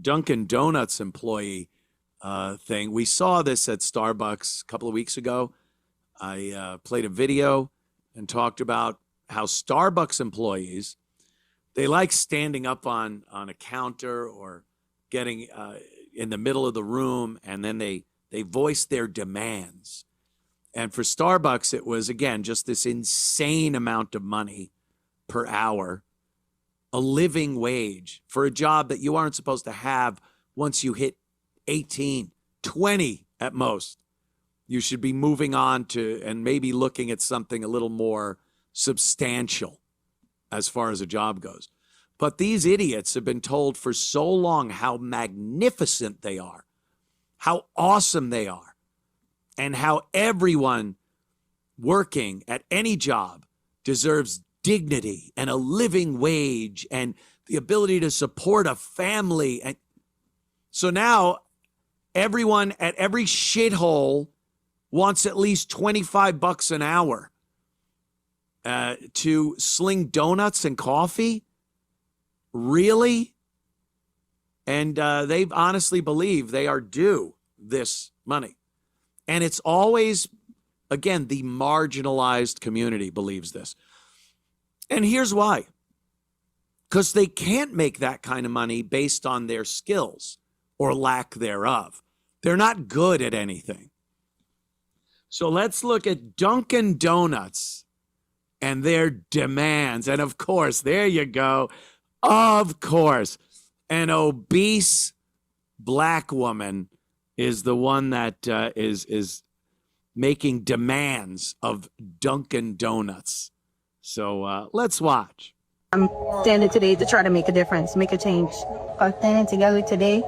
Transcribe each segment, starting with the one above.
Dunkin Donuts employee thing. We saw this at Starbucks a couple of weeks ago. I played a video and talked about how Starbucks employees, they like standing up on a counter or getting in the middle of the room, and then they voice their demands. And for Starbucks, it was, again, just this insane amount of money per hour, a living wage for a job that you aren't supposed to have once you hit 18, 20 at most. You should be moving on to and maybe looking at something a little more substantial as far as a job goes. But these idiots have been told for so long how magnificent they are, how awesome they are, and how everyone working at any job deserves dignity and a living wage and the ability to support a family. And so now everyone at every shithole wants at least $25 an hour to sling donuts and coffee. Really? And they honestly believe they are due this money. And it's always, again, the marginalized community believes this. And here's why. Because they can't make that kind of money based on their skills or lack thereof. They're not good at anything. So let's look at Dunkin Donuts and their demands. And of course, there you go. Of course, an obese black woman is the one that is making demands of Dunkin Donuts. So let's watch. I'm standing today to try to make a difference, make a change. I'm standing together today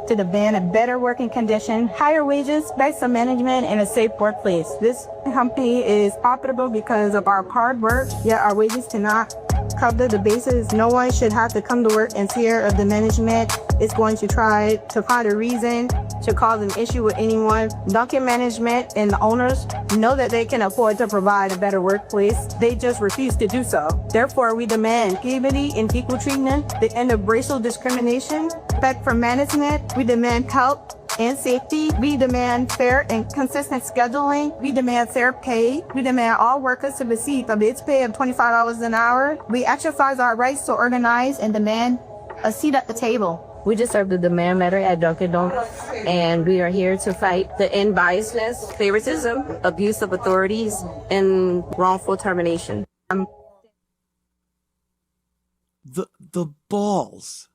to demand a better working condition, higher wages, better management, and a safe workplace. This company is profitable because of our hard work, yet our wages cannot cover the basis. No one should have to come to work and fear of the management is going to try to find a reason to cause an issue with anyone. Dunkin' management and the owners know that they can afford to provide a better workplace. They just refuse to do so. Therefore, we demand equity and equal treatment, the end of racial discrimination, respect for management. We demand health and safety. We demand fair and consistent scheduling. We demand fair pay. We demand all workers to receive a base pay of $25 an hour. We exercise our rights to organize and demand a seat at the table. We just serve the demand matter at Dunkin Donuts, and we are here to fight the biasness, favoritism, abuse of authorities, and wrongful termination. The balls.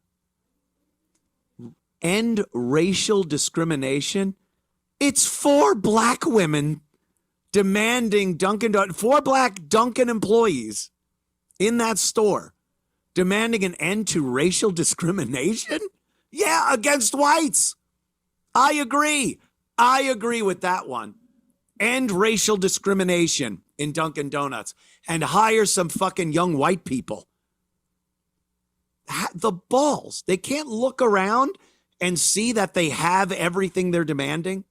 End racial discrimination. It's 4 black women demanding Dunkin' Donuts, 4 black Dunkin' employees in that store demanding an end to racial discrimination? Yeah, against whites. I agree. I agree with that one. End racial discrimination in Dunkin' Donuts and hire some fucking young white people. The balls. They can't look around and see that they have everything they're demanding.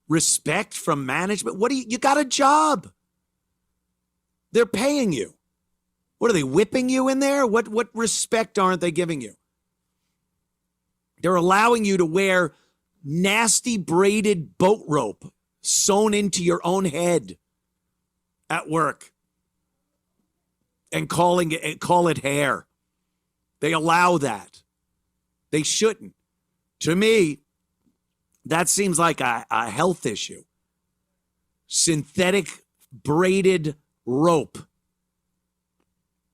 Respect from management. What do you got a job. They're paying you. What are they whipping you in there? What respect aren't they giving you? They're allowing you to wear nasty braided boat rope sewn into your own head at work and call it hair. They allow that. They shouldn't. To me, that seems like a health issue. Synthetic braided rope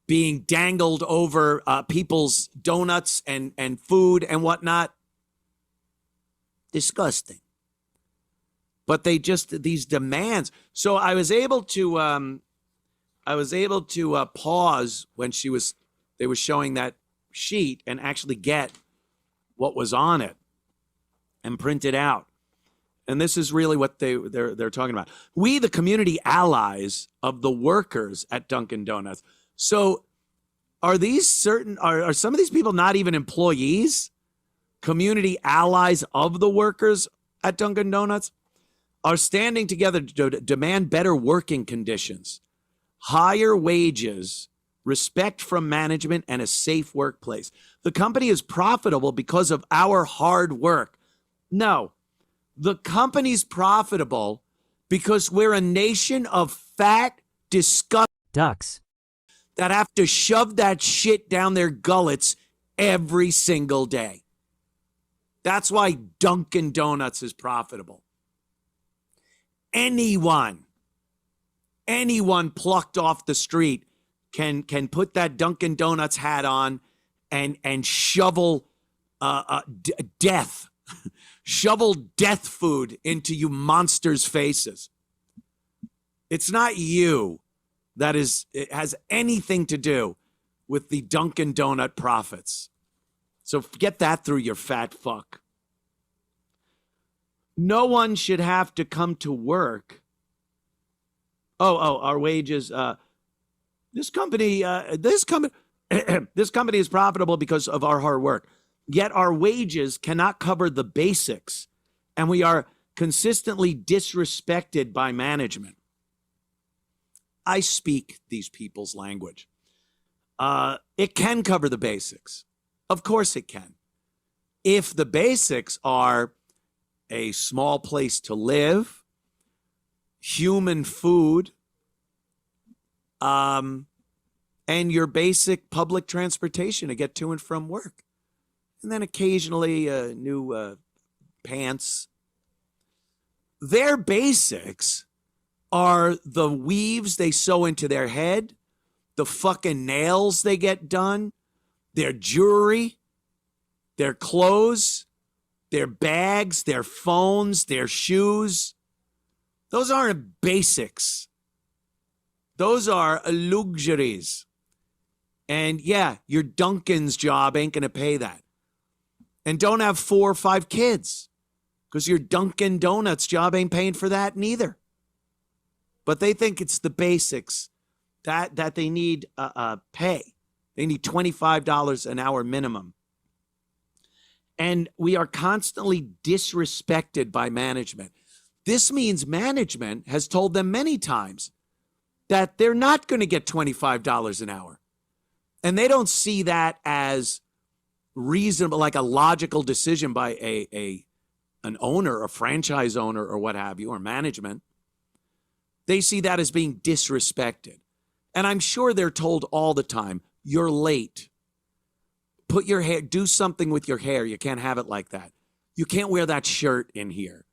being dangled over people's donuts and food and whatnot. Disgusting. But these demands. So I was able to pause when they were showing that sheet and actually get what was on it and print it out. And this is really what they're talking about. We, the community allies of the workers at Dunkin' Donuts. So are some of these people not even employees? Community allies of the workers at Dunkin' Donuts are standing together to demand better working conditions, higher wages, respect from management, and a safe workplace. The company is profitable because of our hard work. No, the company's profitable because we're a nation of fat, disgusting ducks that have to shove that shit down their gullets every single day. That's why Dunkin Donuts is profitable. Anyone plucked off the street can put that Dunkin Donuts hat on and shovel death, shovel death food into you monsters' faces. It's not you it has anything to do with the Dunkin Donut profits. So get that through your fat fuck. No one should have to come to work. Our wages. This company is profitable because of our hard work. Yet our wages cannot cover the basics, and we are consistently disrespected by management. I speak these people's language. It can cover the basics. Of course it can. If the basics are a small place to live, human food, and your basic public transportation to get to and from work. And then occasionally new pants. Their basics are the weaves they sew into their head, the fucking nails they get done, their jewelry, their clothes, their bags, their phones, their shoes. Those aren't basics. Those are luxuries. And yeah, your Dunkin's job ain't going to pay that. And don't have 4 or 5 kids because your Dunkin Donuts job ain't paying for that neither. But they think it's the basics that they need pay. They need $25 an hour minimum. And we are constantly disrespected by management. This means management has told them many times that they're not going to get $25 an hour. And they don't see that as reasonable, like a logical decision by an owner, a franchise owner or what have you, or management. They see that as being disrespected. And I'm sure they're told all the time, you're late. Put your hair, do something with your hair. You can't have it like that. You can't wear that shirt in here.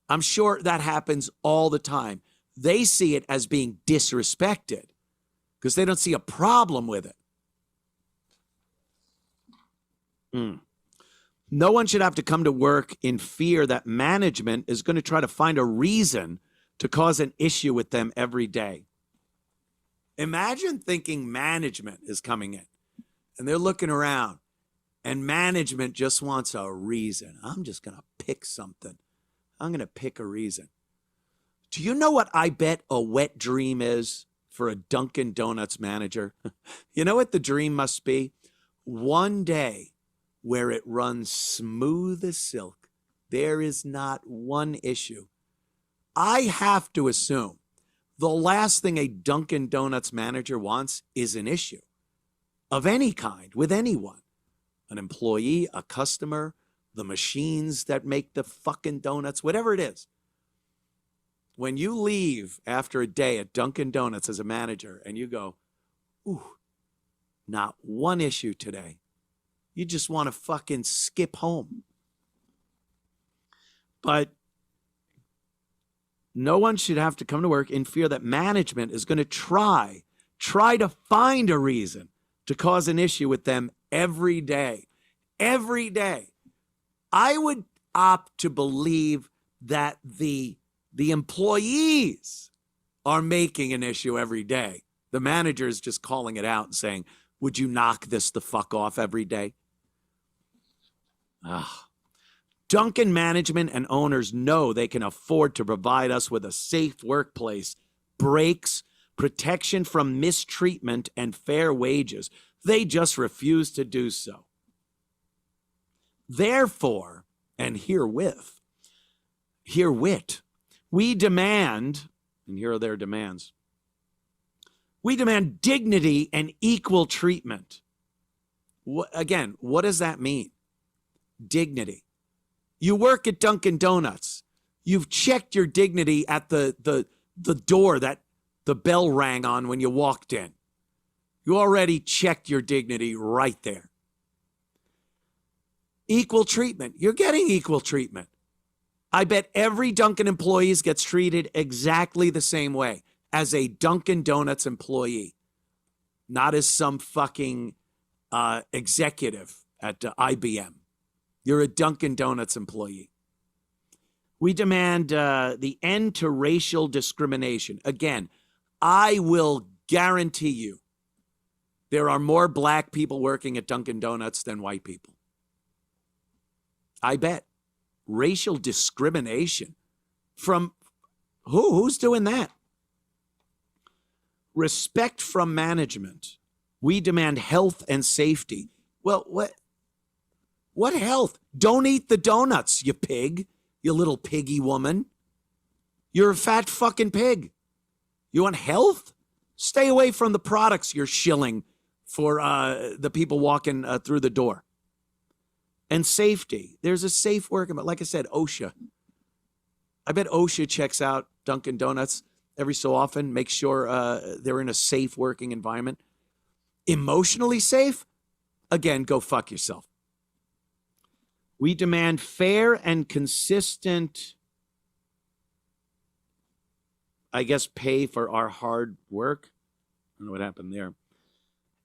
I'm sure that happens all the time. They see it as being disrespected because they don't see a problem with it. No one should have to come to work in fear that management is going to try to find a reason to cause an issue with them every day. Imagine thinking management is coming in and they're looking around and management just wants a reason. I'm just going to pick something. I'm going to pick a reason. Do you know what I bet a wet dream is for a Dunkin' Donuts manager? You know what the dream must be? One day where it runs smooth as silk. There is not one issue. I have to assume the last thing a Dunkin' Donuts manager wants is an issue of any kind with anyone. An employee, a customer, the machines that make the fucking donuts, whatever it is. When you leave after a day at Dunkin' Donuts as a manager and you go, ooh, not one issue today. You just want to fucking skip home. But no one should have to come to work in fear that management is going to try to find a reason to cause an issue with them every day. Every day. I would opt to believe that the employees are making an issue every day. The manager is just calling it out and saying, would you knock this the fuck off every day? Dunkin' management and owners know they can afford to provide us with a safe workplace, breaks, protection from mistreatment, and fair wages. They just refuse to do so. Therefore, and herewith, we demand, and here are their demands, We demand dignity and equal treatment. Again, what does that mean? Dignity. You work at Dunkin Donuts. You've checked your dignity at the door that the bell rang on when you walked in. You already checked your dignity right there. Equal treatment. You're getting equal treatment. I bet every Dunkin' employee gets treated exactly the same way as a Dunkin' Donuts employee, not as some fucking executive at IBM. You're a Dunkin' Donuts employee. We demand the end to racial discrimination. Again, I will guarantee you there are more black people working at Dunkin' Donuts than white people. I bet. Racial discrimination from who? Who's doing that? Respect from management. We demand health and safety. Well, what health? Don't eat the donuts, you pig, you little piggy woman. You're a fat fucking pig. You want health? Stay away from the products you're shilling for the people walking through the door. And safety. There's a safe work, but like I said, OSHA. I bet OSHA checks out Dunkin' Donuts every so often, make sure they're in a safe working environment. Emotionally safe? Again, go fuck yourself. We demand fair and consistent, I guess, pay for our hard work. I don't know what happened there.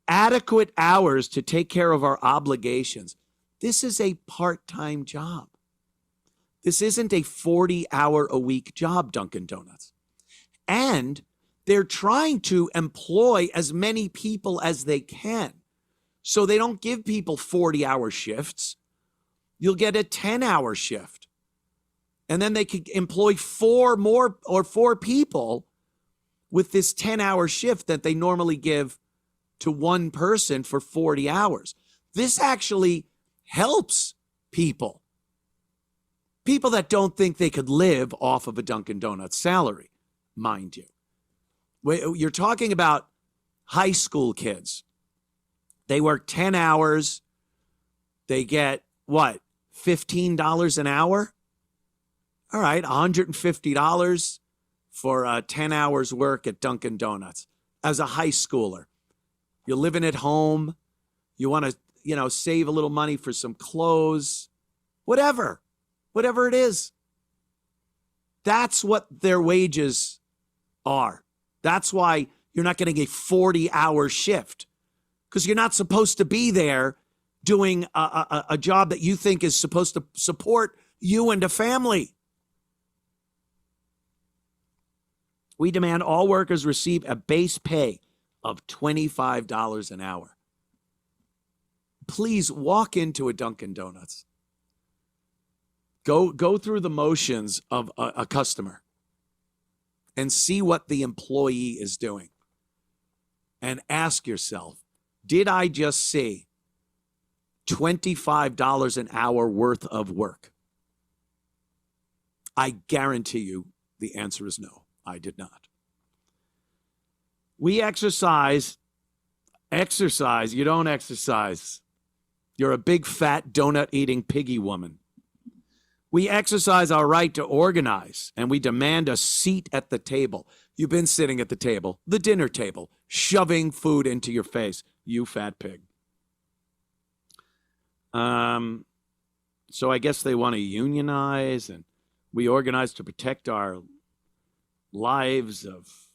Adequate hours to take care of our obligations. This is a part-time job. This isn't a 40-hour-a-week job, Dunkin' Donuts. And they're trying to employ as many people as they can. So they don't give people 40-hour shifts. You'll get a 10-hour shift. And then they could employ four people with this 10-hour shift that they normally give to one person for 40 hours. This actually helps people. People that don't think they could live off of a Dunkin' Donuts salary, mind you. You're talking about high school kids. They work 10 hours. They get, what, $15 an hour? All right, $150 for 10 hours work at Dunkin' Donuts. As a high schooler, you're living at home. You want to save a little money for some clothes, whatever it is. That's what their wages are. That's why you're not getting a 40-hour shift, because you're not supposed to be there doing a job that you think is supposed to support you and a family. We demand all workers receive a base pay of $25 an hour. Please walk into a Dunkin' Donuts. Go through the motions of a customer and see what the employee is doing. And ask yourself, did I just see $25 an hour worth of work? I guarantee you the answer is no, I did not. We exercise. You don't exercise. You're a big, fat, donut-eating piggy woman. We exercise our right to organize, and we demand a seat at the table. You've been sitting at the table, the dinner table, shoving food into your face, you fat pig. So I guess they want to unionize, and we organize to protect our lives of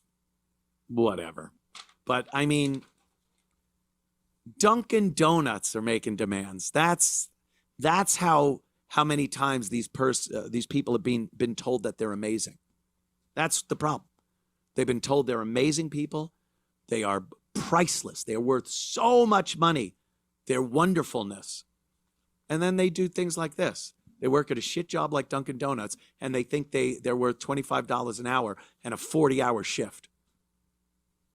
whatever. But, I mean, Dunkin' Donuts are making demands. That's how many times these people have been told that they're amazing. That's the problem. They've been told they're amazing people. They are priceless. They're worth so much money. Their wonderfulness. And then they do things like this. They work at a shit job like Dunkin' Donuts, and they think they're worth $25 an hour and a 40-hour shift.